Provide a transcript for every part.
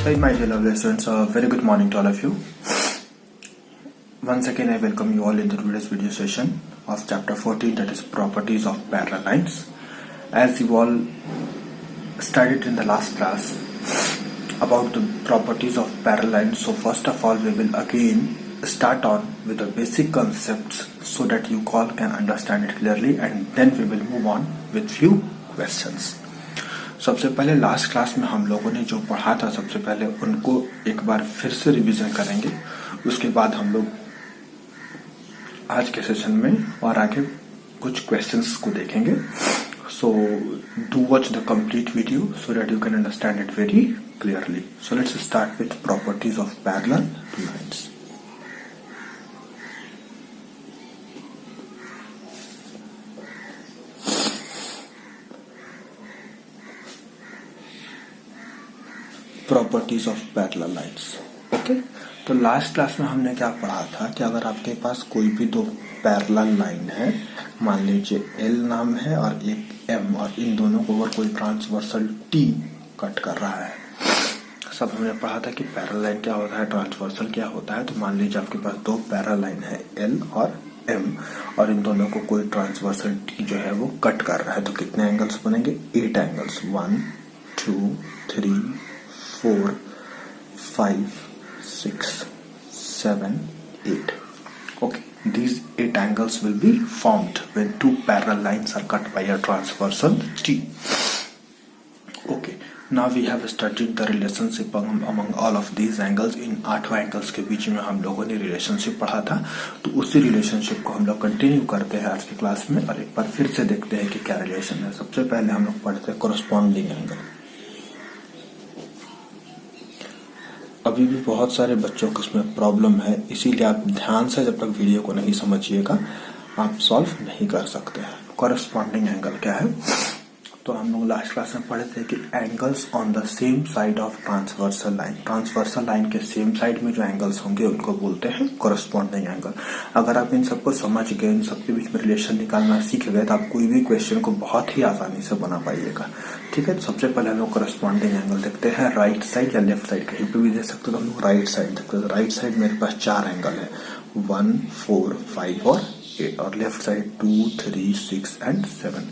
Hey my dear lovely students, very good morning to all of you. Once again I welcome you all into today's video session of chapter 14, that is properties of parallel lines. As you all studied in the last class about the properties of parallel lines, so first of all we will again start on with the basic concepts so that you all can understand it clearly, and then we will move on with few questions. सबसे पहले last class में हम लोगों ने जो पढ़ा था सबसे पहले उनको एक बार फिर से रिवीजन करेंगे। उसके बाद हम लोग आज के सेशन में और आगे कुछ क्वेश्चंस को देखेंगे। So do watch the complete video so that you can understand it very clearly. So let's start with properties of parallel lines. Properties of parallel lines. Okay, तो लास्ट क्लास में हमने क्या पढ़ा था कि अगर आपके पास कोई भी दो पैरेलल लाइन है, मान लीजिए एल नाम है और एक एम, और इन दोनों को अगर कोई ट्रांसवर्सल टी कट कर रहा है, सब हमने पढ़ा था कि पैरेलल लाइन क्या होता है, ट्रांसवर्सल क्या होता है। तो मान लीजिए आपके पास दो पैरेलल लाइन है एल और एम, और इन दोनों को कोई ट्रांसवर्सल टी जो है वो कट कर रहा है, तो कितने एंगल्स बनेंगे? 8 angles, 1 2 3 4 5 6 7 8. Okay, these 8 angles will be formed when two parallel lines are cut by a transversal T. Okay, now we have studied the relationship among all of these angles. In 8 angles के बीच में हम लोगों ने relationship पढ़ा था, तो उसी relationship को हम लोग कंटिन्यू करते हैं आज की क्लास में, और एक बार फिर से देखते हैं कि क्या रिलेशन है। सबसे पहले हम लोग पढ़ते हैं कोरस्पॉन्डिंग एंगल। अभी भी बहुत सारे बच्चों को इसमें प्रॉब्लम है, इसीलिए आप ध्यान से जब तक वीडियो को नहीं समझिएगा आप सॉल्व नहीं कर सकते हैं। कॉरेस्पॉन्डिंग एंगल क्या है? तो हम लोग लास्ट क्लास में पढ़े थे कि angles on the same side of transversal line, transversal line के सेम साइड में जो एंगल्स होंगे उनको बोलते हैं कॉरेस्पॉन्डिंग एंगल। अगर आप इन सबको समझ गए, इन सबके बीच में रिलेशन निकालना सीख गए, तो आप कोई भी क्वेश्चन को बहुत ही आसानी से बना पाइएगा। ठीक है, तो सबसे पहले हम लोग कॉरेस्पॉन्डिंग एंगल देखते हैं। राइट साइड या लेफ्ट साइड कहीं पे भी दे सकते हो, तो हम लोग राइट साइड देखते हैं। राइट साइड मेरे पास 4 एंगल है, 1 4 5 और 8, और लेफ्ट साइड 2 3 6 एंड 7।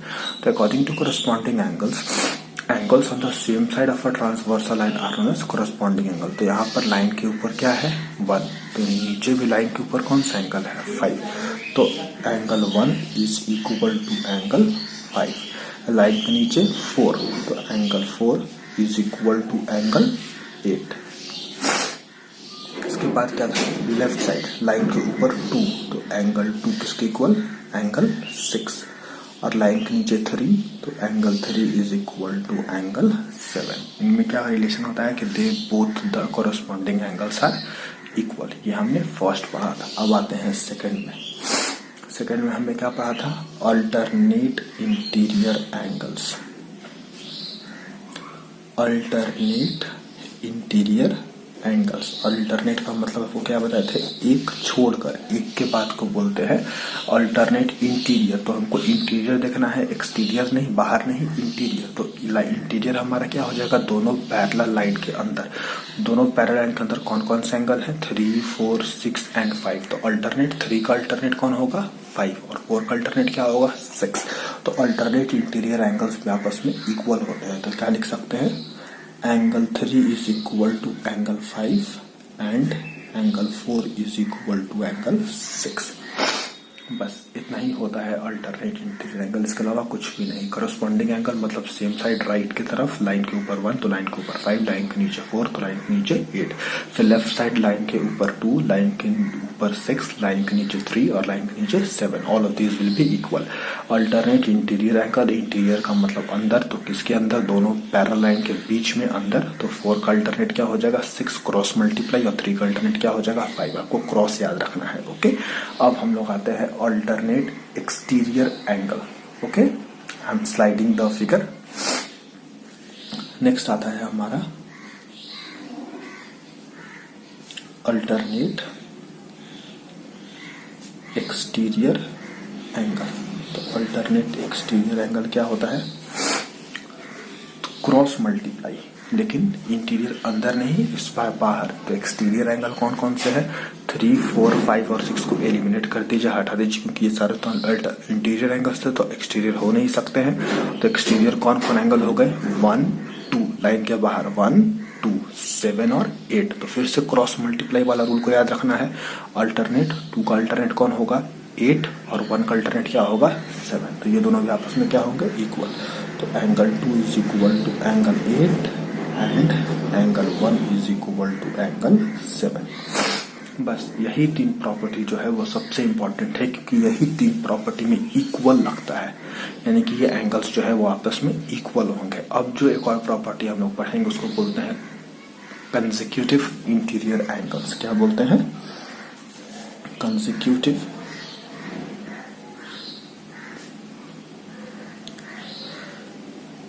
तो according to corresponding angles on the same side of a transversal line are known as corresponding angle. तो यहाँ पर लाइन के ऊपर क्या है? 1, तो नीचे भी लाइन के ऊपर कौन सा एंगल है? 5। तो angle 1 is equal to angle 5। लाइन के नीचे 4, तो angle 4 is equal to angle 8। इसके बाद क्या था? लेफ्ट साइड लाइन के ऊपर 2, तो एंगल 2 किसके इक्वल? एंगल 6। और लाइन के नीचे 3, तो angle 3 is equal to angle 7। इनमें क्या रिलेशन होता है कि they both the corresponding angles are equal. ये हमने फर्स्ट पढ़ा था। अब आते हैं सेकंड में। सेकंड में हमने क्या पढ़ा था? Alternate interior angles. Alternate interior angles, alternate का मतलब आपको क्या बताए थे? एक छोड़कर, एक के बाद को बोलते हैं अल्टरनेट इंटीरियर। तो हमको इंटीरियर देखना है, एक्सटीरियर नहीं, बाहर नहीं, इंटीरियर। तो इंटीरियर हमारा क्या हो जाएगा? दोनों पैरेलल लाइन के अंदर, दोनों पैरेलल लाइन के अंदर कौन कौन से एंगल है? 3 4 6 एंड 5। तो अल्टरनेट 3 का अल्टरनेट कौन होगा? 5, और 4 का अल्टरनेट क्या होगा? 6। तो अल्टरनेट इंटीरियर एंगल्स भी आपस में इक्वल होते हैं। तो क्या लिख सकते हैं? Angle 3 is equal to angle 5 and angle 4 is equal to angle 6। बस इतना ही होता है अल्टरनेट इंटीरियर एंगल, इसके अलावा कुछ भी नहीं। कॉरेस्पॉन्डिंग एंगल मतलब सेम साइड राइट की तरफ, लाइन के ऊपर 1 तो लाइन के ऊपर 5, लाइन के नीचे 4 तो लाइन के नीचे 8। फिर लेफ्ट साइड लाइन के ऊपर 2, लाइन के ऊपर 6, लाइन के नीचे 3 और लाइन के नीचे 7। All of these will be equal. Alternate interior angle, interior का मतलब अंदर, तो किसके अंदर? दोनों पैरेलल लाइन के बीच में अंदर। तो 4 का अल्टरनेट क्या हो जाएगा? 6 क्रॉस मल्टीप्लाई, और 3 का अल्टरनेट क्या हो जाएगा? 5। आपको क्रॉस याद रखना है। ओके, अब हम लोग आते हैं alternate exterior angle. Okay, I am sliding the figure. Next आता है हमारा अल्टरनेट एक्सटीरियर एंगल। तो अल्टरनेट एक्सटीरियर एंगल क्या होता है? क्रॉस मल्टीप्लाई, लेकिन इंटीरियर अंदर नहीं, इस बार बाहर। तो एक्सटीरियर एंगल कौन कौन से है? 3, 4, 5 और 6 को एलिमिनेट कर दीजिए, हटा दीजिए, क्योंकि ये सारे तो इंटीरियर एंगल्स थे, तो एक्सटीरियर हो नहीं सकते हैं। तो एक्सटीरियर कौन कौन एंगल हो गए? 1, 2, लाइन के बाहर 1, 2, 7 और 8। तो फिर से क्रॉस मल्टीप्लाई वाला रूल को याद रखना है। अल्टरनेट 2 का अल्टरनेट कौन होगा? 8 और 1 का अल्टरनेट क्या होगा? 7। तो ये दोनों भी आपस में क्या होंगे? इक्वल। तो angle 2 is equal to angle 8 and angle 1 is equal to angle 7। बस यही 3 प्रॉपर्टी जो है वो सबसे इंपॉर्टेंट है, क्योंकि यही 3 प्रॉपर्टी में इक्वल लगता है, यानी कि ये एंगल्स जो है वो आपस में इक्वल होंगे। अब जो एक और प्रॉपर्टी हम लोग पढ़ेंगे उसको बोलते हैं कंसेक्यूटिव इंटीरियर एंगल्स। क्या बोलते हैं? Consecutive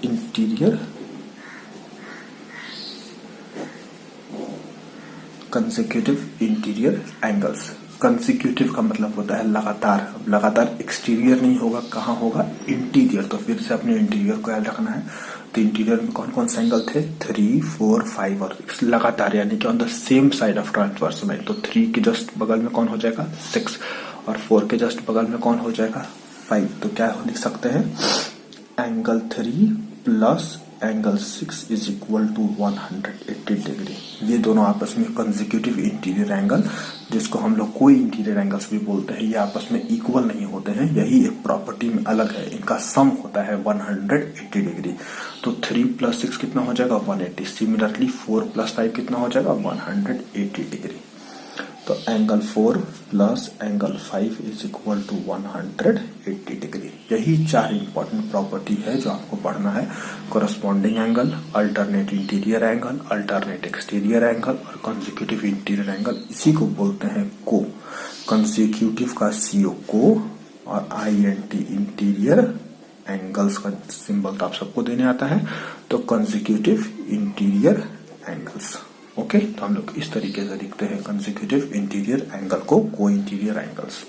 interior consecutive interior angles. Consecutive का मतलब होता है लगातार। अब लगातार एक्सटीरियर नहीं होगा, कहाँ होगा? इंटीरियर। तो फिर से अपने इंटीरियर को याद रखना है। तो इंटीरियर में कौन कौन से एंगल थे? 3, 4, 5 और 6 लगातार, यानी कि on the same side of transverse line. तो 3 के जस्ट बगल में कौन हो जाएगा? 6 और 4 के जस्ट बगल में कौन हो जाएगा? 5। तो क्या लिख सकते हैं? Angle 3 plus angle 6 is equal to 180 degree. ये दोनों आपस में कंसेक्यूटिव इंटीरियर एंगल, जिसको हम लोग कोई इंटीरियर एंगल्स भी बोलते हैं, ये आपस में इक्वल नहीं होते हैं। यही एक प्रॉपर्टी में अलग है, इनका सम होता है 180 डिग्री। तो 3 प्लस 6 कितना हो जाएगा? 180। सिमिलरली 4 प्लस 5 कितना हो जाएगा? 180 डिग्री। तो angle 4 plus angle 5 is equal to 180 degree. यही 4 इंपॉर्टेंट प्रॉपर्टी है जो आपको पढ़ना है। Corresponding angle, alternate interior angle, alternate exterior angle और कंसेक्यूटिव इंटीरियर एंगल। इसी को बोलते हैं को। कंसेक्यूटिव का CO को और INT इंटीरियर एंगल्स का सिंबल तो आप सबको देने आता है। तो कंसेक्यूटिव इंटीरियर एंगल्स। ओके, तो हम लोग इस तरीके से लिखते हैं कंसेक्यूटिव इंटीरियर एंगल को को इंटीरियर एंगल्स।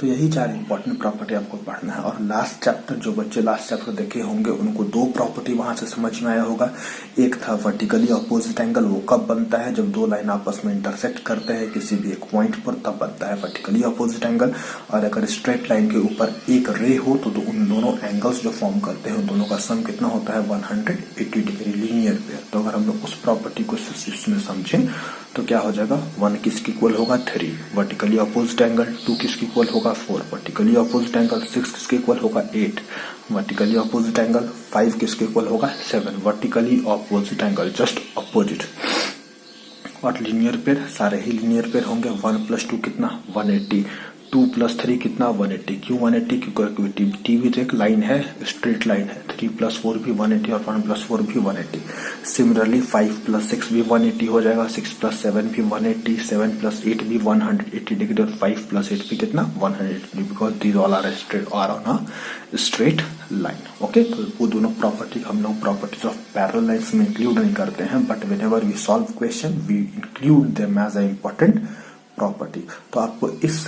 तो यही 4 इंपॉर्टेंट प्रॉपर्टी आपको पढ़ना है। और लास्ट चैप्टर, जो बच्चे लास्ट चैप्टर देखे होंगे उनको 2 प्रॉपर्टी वहां से समझ में आया होगा। एक था वर्टिकली अपोजिट एंगल, वो कब बनता है? जब 2 लाइन आपस में इंटरसेक्ट करते हैं किसी भी एक पॉइंट पर, तब बनता है वर्टिकली अपोजिट एंगल। और अगर स्ट्रेट लाइन के ऊपर एक रे हो तो उन दोनों एंगल्स जो फॉर्म करते हैं उन दोनों का सम कितना होता है? 180 डिग्री लीनियर पेयर। तो अगर हम लोग उस प्रॉपर्टी को इसमें समझें तो क्या हो जाएगा? 1 किसके इक्वल होगा? 3 वर्टिकली अपोजिट एंगल, 2 किसके इक्वल होगा? 4 वर्टिकली अपोजिट एंगल, 6 किसके इक्वल होगा? 8 वर्टिकली अपोजिट एंगल, 5 किसके इक्वल होगा? 7 vertically opposite angle, just opposite. और लीनियर पेयर, सारे ही लीनियर पेयर होंगे। 1 + 2 कितना? 180। 2 + 3 कितना? 180। क्यों 180? क्योंकि टी भी तो एक लाइन है, स्ट्रेट लाइन है। 3 + 4 भी 180 और 1 + 4 भी 180। सिमिलरली 5 + 6 भी 180 हो जाएगा, 6 + 7 भी 180, 7 + 8 भी 180 डिग्री और 5 + 8 भी कितना? 180 degree, because these all are on a straight line. Okay, तो वो दोनों प्रॉपर्टी हम लोग प्रॉपर्टीज ऑफ पैरेलल लाइन्स में इंक्लूड नहीं करते हैं, but whenever we solve question we include them as a important property. तो आपको इस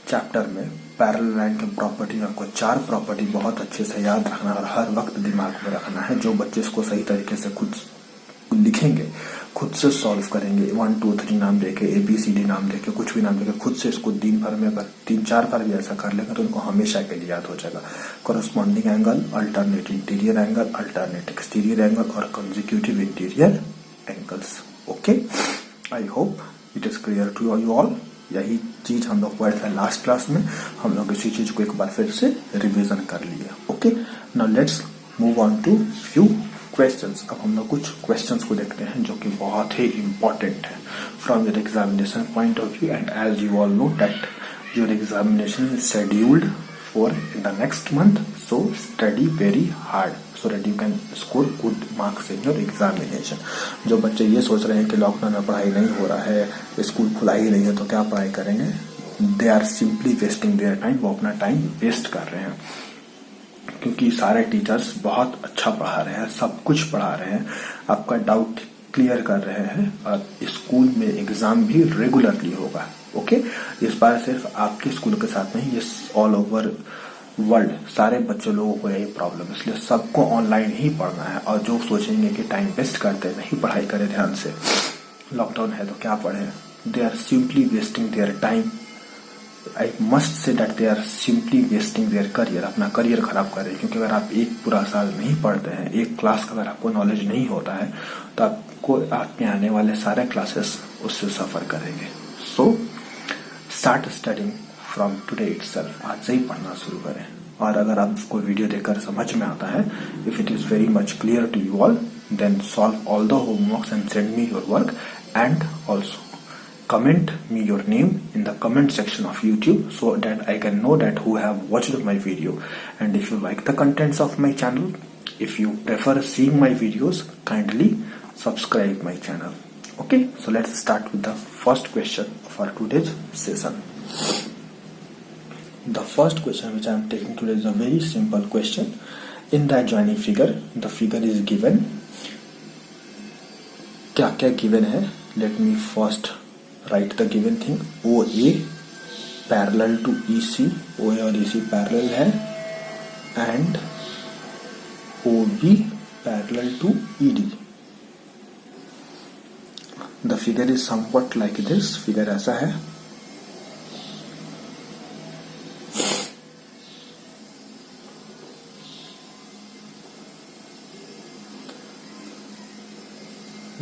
चैप्टर में पैरेलल लाइन के प्रॉपर्टी में आपको 4 प्रॉपर्टी बहुत अच्छे से याद रखना और हर वक्त दिमाग में रखना है। जो बच्चे इसको सही तरीके से खुद लिखेंगे, खुद से सॉल्व करेंगे, 1 2 3 नाम देके, ABCD नाम देके, कुछ भी नाम देके, खुद से इसको दिन भर में अगर 3-4 बार भी ऐसा कर लेंगे तो उनको हमेशा के लिए याद हो जाएगा। Corresponding angle, alternate interior angle, alternate exterior angle और consecutive interior angles. Okay, I hope it is clear to you all. यही चीज हम लोग पढ़े थे लास्ट क्लास में, हम लोग इसी चीज को एक बार फिर से रिवीजन कर लिए। Okay, now let's move on to few questions. अब हम लोग कुछ क्वेश्चंस को देखते हैं जो कि बहुत ही इंपॉर्टेंट है from your examination point of view. And as you all know that your examination is scheduled for in the next month, so study very hard so that you can score good marks in your examination। जो बच्चे ये सोच रहे हैं कि lockdown में पढ़ाई नहीं हो रहा है, स्कूल खुला ही नहीं है, तो क्या पढ़ाई करेंगे? They are simply wasting their time. वो अपना टाइम वेस्ट कर रहे हैं, क्योंकि सारे टीचर्स बहुत अच्छा पढ़ा रहे हैं, सब कुछ पढ़ा रहे हैं, आपका डाउट क्लियर कर रहे हैं और स्कूल में एग्जाम भी रेगुलरली होगा। ओके, इस बार सिर्फ आपके स्कूल के साथ नहीं, ये ऑल ओवर वर्ल्ड सारे बच्चे लोगों को यही प्रॉब्लम, इसलिए सबको ऑनलाइन ही पढ़ना है। और जो सोचेंगे कि टाइम वेस्ट करते नहीं पढ़ाई करें ध्यान से, लॉकडाउन है तो क्या पढ़े, they are simply wasting their time. I must say that they are simply wasting their career, अपना करियर खराब कर रहे हैं। क्योंकि अगर आप एक पूरा साल नहीं पढ़ते हैं, एक क्लास का अगर आपको नॉलेज नहीं होता है, तो आपको आपके आने वाले सारे क्लासेस उससे सफर करेंगे। So start studying from today itself, आज से ही पढ़ना शुरू करें। और अगर आपको वीडियो देखकर समझ में आता है, if it is very much clear to you all, then solve all the homeworks and send me your work, and also comment me your name in the comment section of YouTube so that I can know that who have watched my video. And if you like the contents of my channel, if you prefer seeing my videos, kindly subscribe my channel. Okay, so let's start with the first question for today's session. The first question which I am taking today is a very simple question. In the adjoining figure, the figure is given. क्या क्या given है? Let me first write the given thing. OA parallel to EC, OA और EC parallel है, and OB parallel to ED. The figure is somewhat like this. Figure ऐसा है.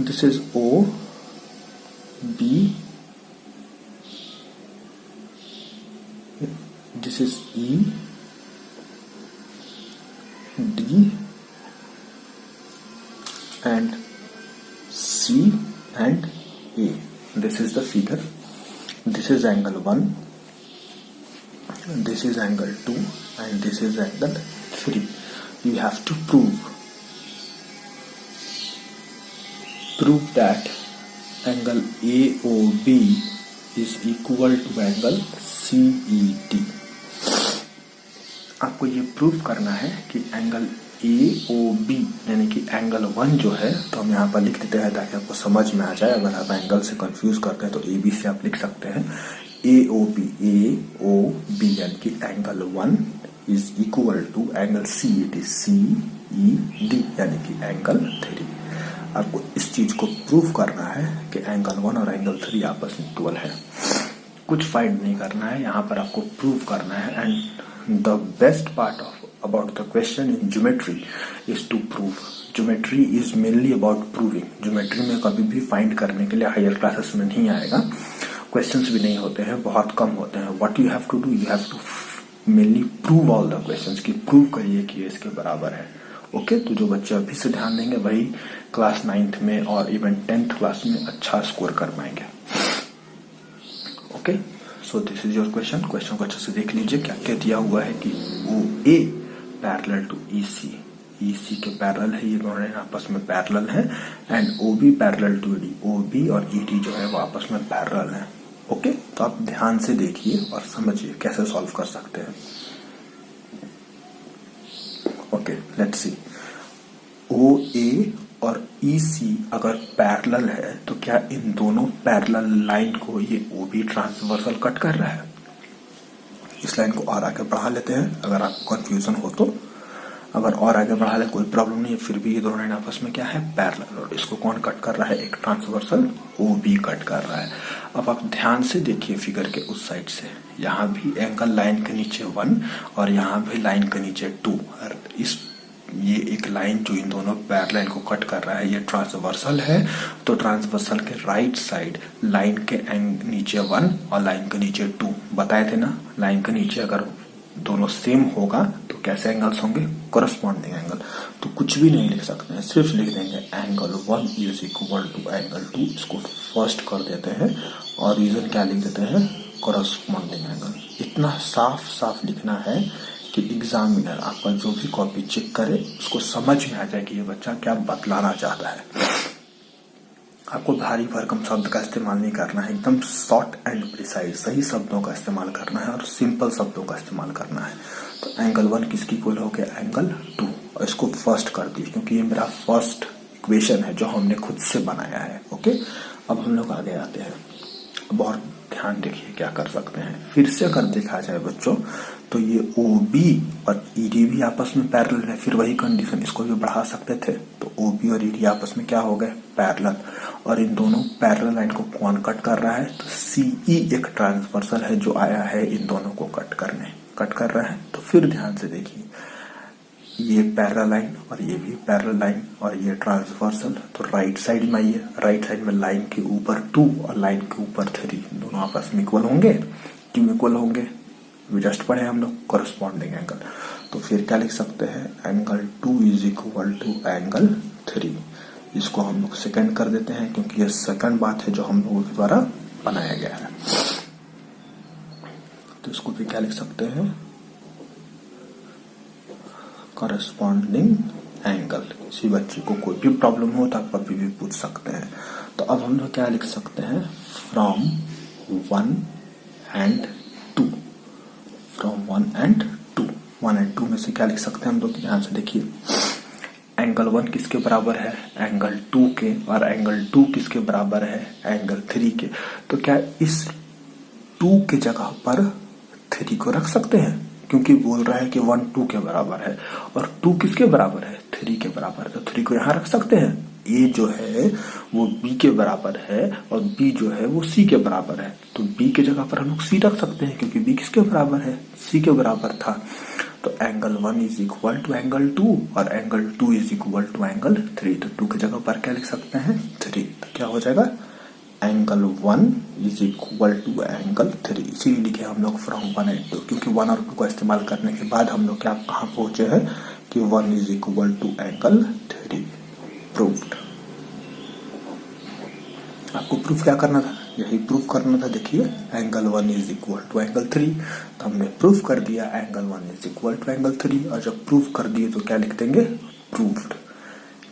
This is O, B, this is E, D, and C and A. This is the figure. This is angle 1, this is angle 2, and this is angle 3. You have to prove that angle AOB is equal to angle CED. आपको ये prove करना है कि angle AOB यानी कि angle 1 जो है, तो हम यहाँ पर लिख देते हैं ताकि आपको समझ में आ जाए। अगर आप एंगल से कंफ्यूज करते हैं तो AB से आप लिख सकते हैं AOB यानी कि angle 1 is equal to angle CED यानी कि एंगल 3। आपको इस चीज को प्रूव करना है कि एंगल 1 और एंगल 3 आपस में इक्वल है। कुछ फाइंड नहीं करना है, यहाँ पर आपको प्रूव करना है। And the best part of about the question in geometry is to prove. Geometry is mainly about proving. Geometry में कभी भी फाइंड करने के लिए हायर क्लासेस में नहीं आएगा, क्वेश्चंस भी नहीं होते हैं, बहुत कम होते हैं। What you have to do, you have to mainly prove all the questions, की प्रूव करिए कि ये इसके बराबर है। ओके, तो जो बच्चे अभी से ध्यान देंगे वही क्लास 9th में और इवन 10th क्लास में अच्छा स्कोर कर पाएंगे। Okay, so this is your question. Question को अच्छे से देख लीजिए। क्या क्या दिया हुआ है कि OA पैरेलल टू EC के पैरेलल है, ये दोनों आपस में पैरेलल है। And OB parallel to ED, OB और ED जो है वो आपस में पैरेलल है। ओके, तो आप ध्यान से देखिए और समझिए कैसे सॉल्व कर सकते हैं। Okay, let's see. OA और EC अगर पैरेलल है तो क्या इन दोनों पैरेलल लाइन को ये OB ट्रांसवर्सल कट कर रहा है? इस लाइन को और आगे बढ़ा लेते हैं अगर आपको कंफ्यूजन हो तो। अगर और आगे बढ़ा ले कोई प्रॉब्लम नहीं है, फिर भी ये दोनों लाइन आपस में क्या है, पैरेलल। और इसको कौन कट कर रहा है? एक ट्रांसवर्सल OB कट कर रहा है। अब आप ध्यान से देखिए फिगर के उस साइड से, यहाँ भी एंगल लाइन के नीचे 1 और यहाँ भी लाइन के नीचे 2। और ये एक लाइन जो इन दोनों पैरेलल को कट कर रहा है, ये ट्रांसवर्सल है। तो ट्रांसवर्सल के राइट साइड लाइन के नीचे 1 और लाइन के नीचे 2 बताए थे ना। लाइन के नीचे अगर दोनों सेम होगा तो कैसे एंगल्स होंगे? Corresponding angle. तो कुछ भी नहीं लिख सकते हैं, सिर्फ लिख देंगे angle 1 is equal to angle 2। इसको फर्स्ट कर देते हैं और रीजन क्या लिख देते हैं? Corresponding angle. इतना साफ साफ लिखना है कि एग्जामिनर आपका जो भी कॉपी चेक करे उसको समझ में आ जाए कि ये बच्चा क्या बतलाना चाहता है। आपको भारी भरकम शब्द का इस्तेमाल नहीं करना है, एकदम शॉर्ट एंड प्रिसाइज सही शब्दों का इस्तेमाल करना है और सिंपल शब्दों का इस्तेमाल करना है। तो एंगल 1 किसकी इक्वल हो गया? एंगल 2। और इसको फर्स्ट कर दी क्योंकि ये मेरा फर्स्ट इक्वेशन है जो हमने खुद से बनाया है। ओके, अब हम लोग आगे आते हैं। अब और ध्यान देखिए क्या कर सकते हैं। फिर से अगर देखा जाए बच्चों तो ये OB और ED भी आपस में पैरेलल है, फिर वही कंडीशन, इसको भी बढ़ा सकते थे, तो OB और ED आपस में क्या हो गए, पैरेलल, और इन दोनों पैरेलल लाइन को कौन कट कर रहा है, तो CE एक ट्रांसवर्सल है जो आया है इन दोनों को कट कर रहा है। तो फिर ध्यान से देखिए, ये पैरेलल लाइन और ये भी पैरेलल लाइन और ये ट्रांसवर्सल, तो राइट साइड में आइए, राइट साइड में लाइन के ऊपर 2 और लाइन के ऊपर 3 दोनों आपस में इक्वल होंगे, क्यों इक्वल होंगे, जस्ट पढ़े हम लोग कॉरेस्पॉन्डिंग एंगल। तो फिर क्या लिख सकते हैं, angle 2 is equal to angle 3। इसको हम लोग सेकंड कर देते हैं क्योंकि ये सेकंड बात है जो हम लोगों के द्वारा बनाया गया है। तो इसको भी क्या लिख सकते हैं, कॉरेस्पॉन्डिंग एंगल। किसी बच्चे को कोई भी प्रॉब्लम हो तो आप कभी भी पूछ सकते हैं। तो अब हम लोग क्या लिख सकते हैं, from 1 and 2, from 1 and 2, 1 and 2 में से क्या लिख सकते हैं हम लोग, ध्यान से देखिए, एंगल 1 किसके बराबर है, एंगल 2 के, और एंगल 2 किसके बराबर है, एंगल 3 के। तो क्या इस 2 के जगह पर 3 को रख सकते हैं, क्योंकि बोल रहा है कि 1 2 के बराबर है, और 2 किसके बराबर है, 3 के बराबर है, तो 3 को यहां रख सकते हैं। A जो है वो B के बराबर है और B जो है वो C के बराबर है, तो B के जगह पर हम लोग C रख सकते हैं क्योंकि B किसके बराबर है, C के बराबर था। तो angle 1 is equal to angle 2 और angle 2 is equal to angle 3, तो 2 की जगह पर क्या लिख सकते हैं, 3। तो क्या हो जाएगा, angle 1 is equal to angle 3, इसीलिए लिखे हम लोग फ्रॉम 1 एंड 2, क्योंकि 1 और 2 का इस्तेमाल करने के बाद हम लोग क्या कहाँ पहुंचे हैं कि 1 is equal to angle 3, proved. आपको प्रूफ क्या करना था, यही प्रूफ करना था। देखिए angle 1 is equal to angle 3, तो हमने प्रूफ कर दिया angle 1 is equal to angle 3, और जब प्रूफ कर दिए तो क्या लिख देंगे, प्रूव्ड।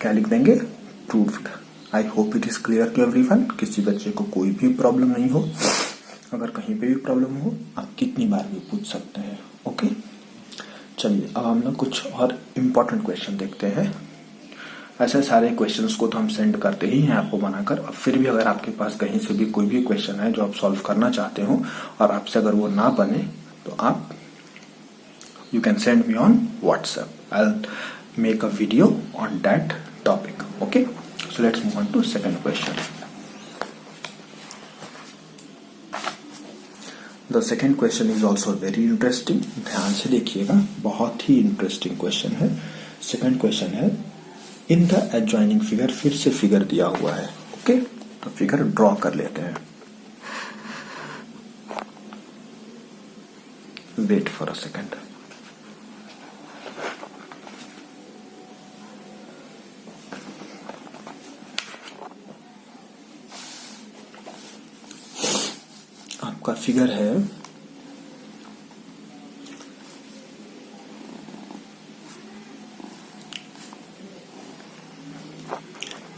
क्या लिख देंगे, proved. I hope it is clear to everyone, किसी बच्चे को कोई भी प्रॉब्लम नहीं हो। अगर कहीं पे भी प्रॉब्लम हो आप कितनी बार भी पूछ सकते हैं। ओके, चलिए अब हम लोग कुछ और इम्पोर्टेंट क्वेश्चन देखते हैं। ऐसे सारे क्वेश्चंस को तो हम सेंड करते ही हैं आपको बनाकर, और फिर भी अगर आपके पास कहीं से भी कोई भी क्वेश्चन है जो आप सॉल्व करना चाहते हो और आपसे अगर वो ना बने तो आप you can send me on WhatsApp, I will make a video on that topic. Okay, so let's move on to second question. The second question is also very interesting, ध्यान से देखिएगा, बहुत ही इंटरेस्टिंग क्वेश्चन है। Second question है, in the adjoining figure, फिर से figure दिया हुआ है। ओके, तो फिगर ड्रॉ कर लेते हैं। Wait for a second. आपका फिगर है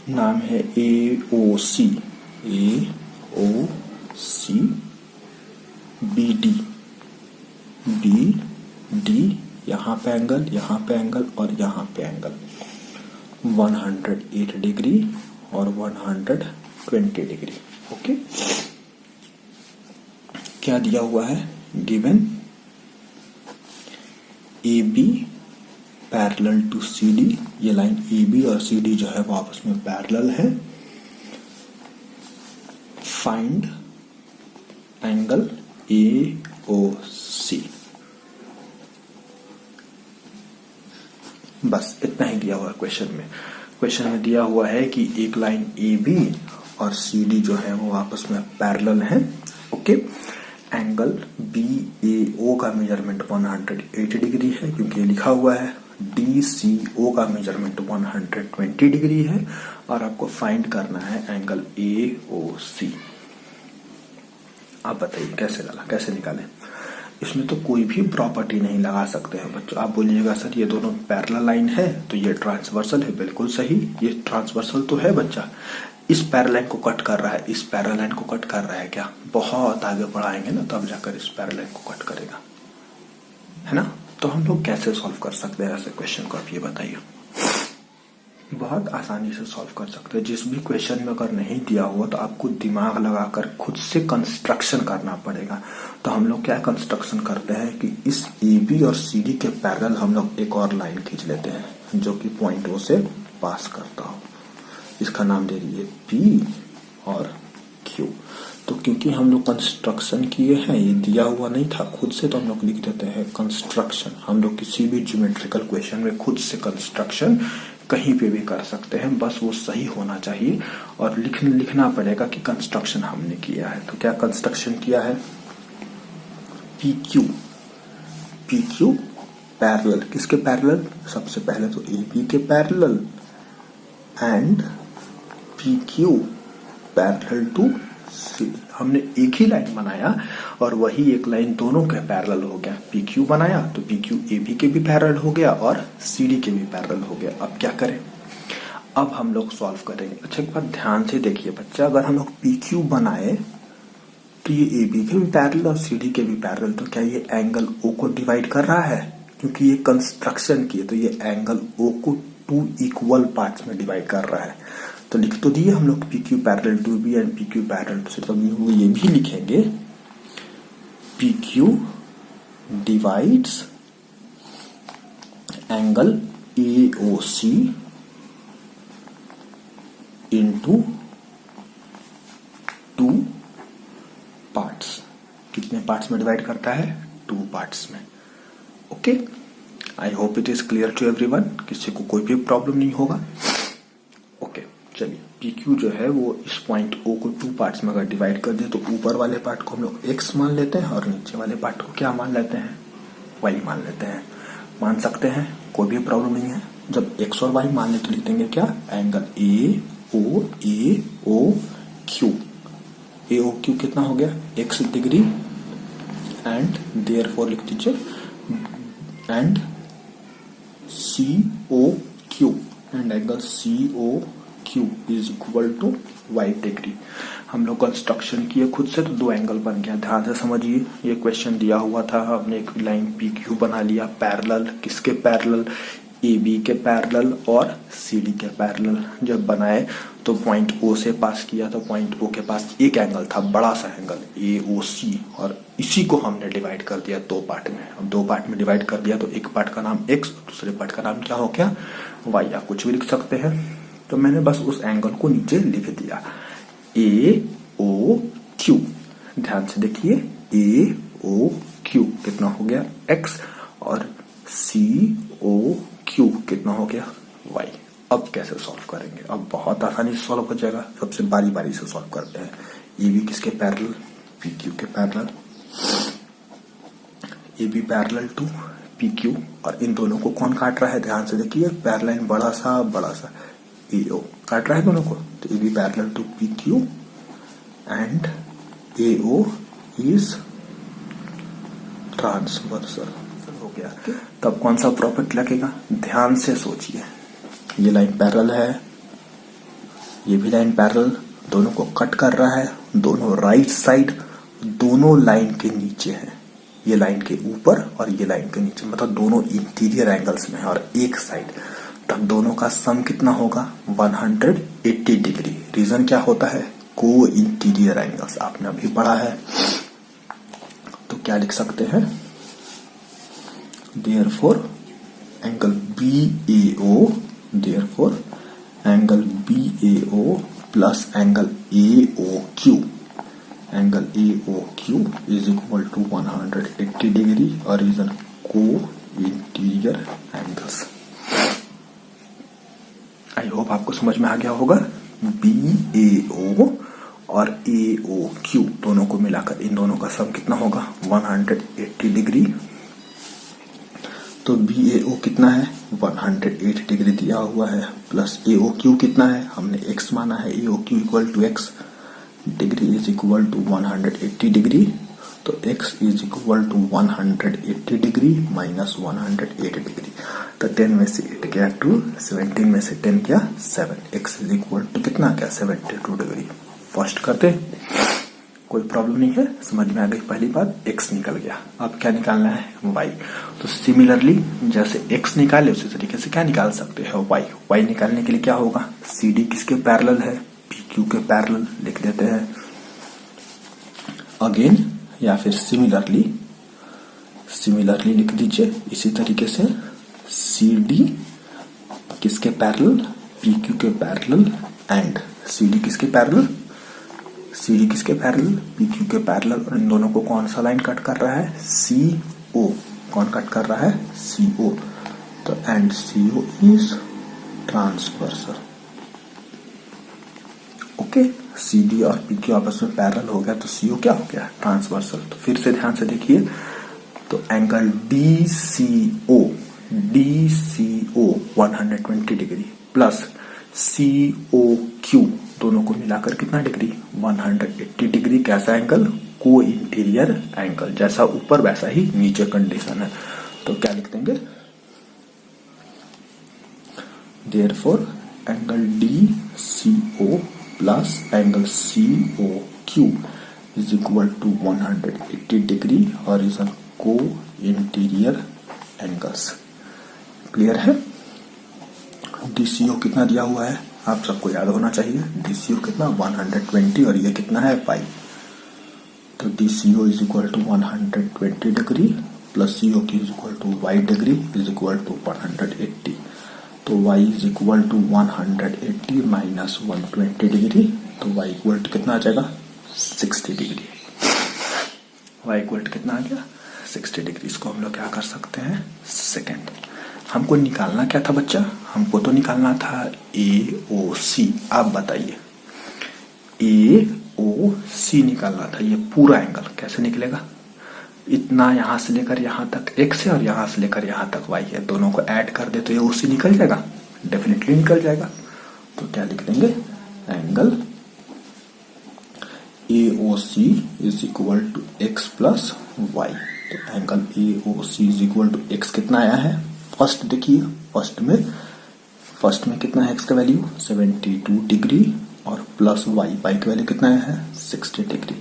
नाम है AOC, BD, यहाँ पे एंगल, यहाँ पे एंगल और यहाँ पे एंगल, 108 डिग्री और 120 डिग्री। ओके, क्या दिया हुआ है, given AB parallel to CD, ये लाइन AB और CD जो है वो आपस में पैरेलल है। फाइंड एंगल AOC, बस इतना ही दिया हुआ है क्वेश्चन में। क्वेश्चन में दिया हुआ है कि एक लाइन AB और CD जो है वो आपस में पैरेलल है। ओके, एंगल BAO का मेजरमेंट 180 डिग्री है क्योंकि ये लिखा हुआ है। DCO का मेजरमेंट 120 डिग्री है और आपको फाइंड करना है एंगल AOC। आप बताइए कैसे निकालें। इसमें तो कोई भी प्रॉपर्टी नहीं लगा सकते हैं बच्चों। आप बोलिएगा सर ये दोनों पैरेलल लाइन है तो ये ट्रांसवर्सल है, बिल्कुल सही, ये ट्रांसवर्सल तो है बच्चा। इस पैरेलल लाइन को कट कर रहा है, इस पैरेलल लाइन को कट कर रहा है क्या, बहुत आगे बढ़ाएंगे ना तब जाकर इस पैरेलल लाइन को कट करेगा, है ना। तो हम लोग कैसे सॉल्व कर सकते हैं ऐसे क्वेश्चन को, आप ये बताइए। बहुत आसानी से सॉल्व कर सकते हैं। जिस भी क्वेश्चन में अगर नहीं दिया हुआ तो आपको दिमाग लगाकर खुद से कंस्ट्रक्शन करना पड़ेगा। तो हम लोग क्या कंस्ट्रक्शन करते हैं कि इस AB और CD के पैरेलल हम लोग एक और लाइन खींच लेते हैं जो कि पॉइंट O से पास करता हो। इसका नाम दे दीजिए P और Q। तो क्योंकि हम लोग कंस्ट्रक्शन किए हैं, ये दिया हुआ नहीं था खुद से, तो हम लोग लिख देते हैं कंस्ट्रक्शन। हम लोग किसी भी ज्योमेट्रिकल क्वेश्चन में खुद से कंस्ट्रक्शन कहीं पे भी कर सकते हैं, बस वो सही होना चाहिए और लिखना पड़ेगा कि कंस्ट्रक्शन हमने किया है। तो क्या कंस्ट्रक्शन किया है? PQ पैरेलल, किसके पैरेलल? सबसे पहले तो AB के parallel and PQ parallel to CD। हमने एक ही लाइन बनाया और वही एक लाइन दोनों के पैरेलल हो गया। PQ बनाया तो PQ AB के भी पैरेलल हो गया और CD के भी पैरेलल हो गया। अब क्या करें? अब हम लोग सॉल्व करेंगे। अच्छा एक बात ध्यान से देखिए बच्चा, अगर हम लोग PQ बनाए तो ये AB के भी पैरेलल और CD के भी पैरेलल, तो क्या ये एंगल O को डिवाइड कर रहा है? क्योंकि ये कंस्ट्रक्शन किए तो ये एंगल O को 2 इक्वल पार्ट्स में डिवाइड कर रहा है। तो लिख तो दिए हम लोग PQ parallel to B and PQ parallel to C। तो वो ये भी लिखेंगे PQ divides angle AOC into 2 parts. कितने पार्ट्स में डिवाइड करता है? 2 पार्ट्स में। Okay, I hope it is clear to everyone. किसी को कोई भी प्रॉब्लम नहीं होगा। ओके चलिए, PQ जो है वो इस पॉइंट O को 2 पार्ट्स में अगर डिवाइड कर दे तो ऊपर वाले पार्ट को हम लोग X मान लेते हैं और नीचे वाले पार्ट को क्या मान लेते हैं? Y मान लेते हैं। मान सकते हैं, कोई भी प्रॉब्लम नहीं है। जब X और Y मान ले तो लिख देंगे क्या? Angle AOQ। AOQ कितना हो गया? X डिग्री एंड देयरफॉर लिख दीजिए and COQ and angle COQ is equal to Y degree. हम लोग कंस्ट्रक्शन किए खुद से तो 2 एंगल बन गया। ध्यान से समझिए, ये क्वेश्चन दिया हुआ था, हमने एक लाइन PQ बना लिया पैरेलल। किसके पैरेलल? AB के पैरेलल और CD के पैरेलल। जब बनाए तो पॉइंट O से पास किया तो पॉइंट O के पास एक एंगल था, बड़ा सा एंगल AOC, और इसी को हमने डिवाइड कर दिया 2 पार्ट में। अब 2 पार्ट में डिवाइड कर दिया तो एक पार्ट का नाम X और दूसरे पार्ट का नाम क्या हो गया? Y। या कुछ भी लिख सकते हैं। तो मैंने बस उस एंगल को नीचे लिख दिया AOQ। ध्यान से देखिए, AOQ कितना हो गया? X और COQ कितना हो गया? Y। अब कैसे सॉल्व करेंगे? अब बहुत आसानी से सॉल्व हो जाएगा। सबसे बारी बारी से सॉल्व करते हैं। AB किसके पैरेलल? PQ के parallel. AB parallel to PQ, और इन दोनों को कौन काट रहा है? ध्यान से देखिए, पैरेलल बड़ा सा AO काट रहा है दोनों को। तो AB parallel to PQ and AO is transversal हो गया। तब कौन सा प्रॉपर्टी लगेगा? ध्यान से सोचिए, ये लाइन पैरेलल है, ये भी लाइन पैरेलल, दोनों को कट कर रहा है। दोनों राइट साइड दोनों लाइन के नीचे है। ये लाइन के ऊपर और ये लाइन के नीचे, मतलब दोनों इंटीरियर एंगल्स में है और एक साइड। तब दोनों का सम कितना होगा? 180 डिग्री। रीजन क्या होता है? को इंटीरियर एंगल्स, आपने अभी पढ़ा है। तो क्या लिख सकते हैं? Therefore angle BAO, therefore angle BAO plus angle AOQ, angle AOQ is equal to 180 degree और रीजन को इंटीरियर एंगल्स। आई होप आपको समझ में आ गया होगा। BAO और AOQ दोनों को मिलाकर इन दोनों का सम कितना होगा? 180 डिग्री। तो BAO कितना है? 180 डिग्री दिया हुआ है, प्लस AOQ कितना है? हमने X माना है। AOQ equal to X, degree is equal to 180 degree. तो X is equal to 180 degree minus 180 degree. तो 10 में से 8 गया 2, 17 में से 10 गया 7। X इज इक्वल टू कितना गया? 72 डिग्री। फर्स्ट करते कोई प्रॉब्लम नहीं है, समझ में आ गई पहली बात, x निकल गया। अब क्या निकालना है, y। तो सिमिलरली जैसे x निकाले उसी तरीके से क्या निकाल सकते हैं, y निकालने के लिए क्या होगा, CD किसके पैरेलल है, PQ के पैरेलल लिख देते हैं अगेन, या फिर सिमिलरली लिख दीजिए इसी तरीके से, CD किसके पैरेलल, PQ के पैरेलल एंड CD किसके पैरेलल, PQ के पैरेलल, और इन दोनों को कौन सा लाइन कट कर रहा है, CO। कौन कट कर रहा है, CO। तो and CO is transversal. Okay, CD और PQ आपस में पैरेलल हो गया तो CO क्या हो गया, ट्रांसवर्सल। तो फिर से ध्यान से देखिए, तो angle DCO 120 degree plus COQ दोनों को मिलाकर कितना डिग्री, 180 डिग्री। कैसा एंगल, को इंटीरियर एंगल, जैसा ऊपर वैसा ही नीचे कंडीशन है। तो क्या लिख देंगे, therefore angle DCO plus angle COQ is equal to 180 degree horizontal को इंटीरियर एंगल्स। क्लियर है। DCO कितना दिया हुआ है आप सबको याद होना चाहिए, DCO कितना 120 और ये कितना है पाई। तो DCO is equal to 120 degree plus COQ is equal to y degree is equal to 180। तो y is equal to 180 minus 120 degree, तो y इक्वल टू कितना आ जाएगा, 60 डिग्री। y इक्वल टू कितना आ गया, 60 डिग्री। इसको हम लोग क्या कर सकते हैं, सेकेंड। हमको निकालना क्या था बच्चा, हमको तो निकालना था AOC। आप बताइए, AOC निकालना था, ये पूरा एंगल कैसे निकलेगा, इतना यहां से लेकर यहां तक x है और यहां से लेकर यहां तक y है, दोनों को ऐड कर दे तो AOC निकल जाएगा, डेफिनेटली निकल जाएगा। तो क्या लिख देंगे, angle AOC is equal to x plus y। तो angle AOC is equal to x कितना आया है, फर्स्ट देखिए, फर्स्ट में कितना है x का वैल्यू 72 डिग्री और प्लस y की वैल्यू कितना है 60 डिग्री।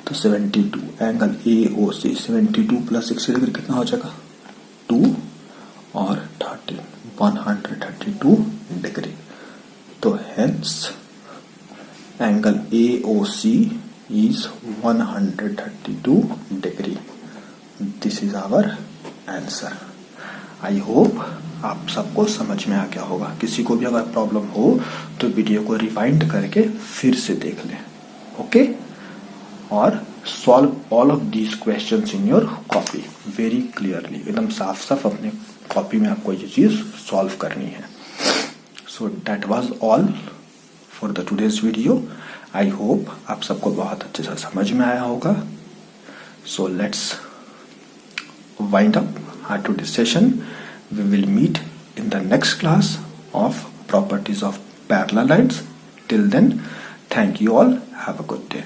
तो 72 एंगल AOC 72 प्लस 60 डिग्री कितना हो जाएगा 2 और 30 132 डिग्री। तो hence angle AOC is 132 degree. This is our answer. I hope आप सबको समझ में आ गया होगा। किसी को भी अगर प्रॉब्लम हो तो वीडियो को रिवाइंड करके फिर से देख लें, ओके। और solve all of these questions in your copy very clearly, एकदम साफ साफ अपने कॉपी में आपको ये चीज सॉल्व करनी है। So that was all for the today's video. I hope आप सबको बहुत अच्छे से समझ में आया होगा। So let's wind up our today's session. We will meet in the next class of properties of parallel lines. Till then, thank you all. Have a good day.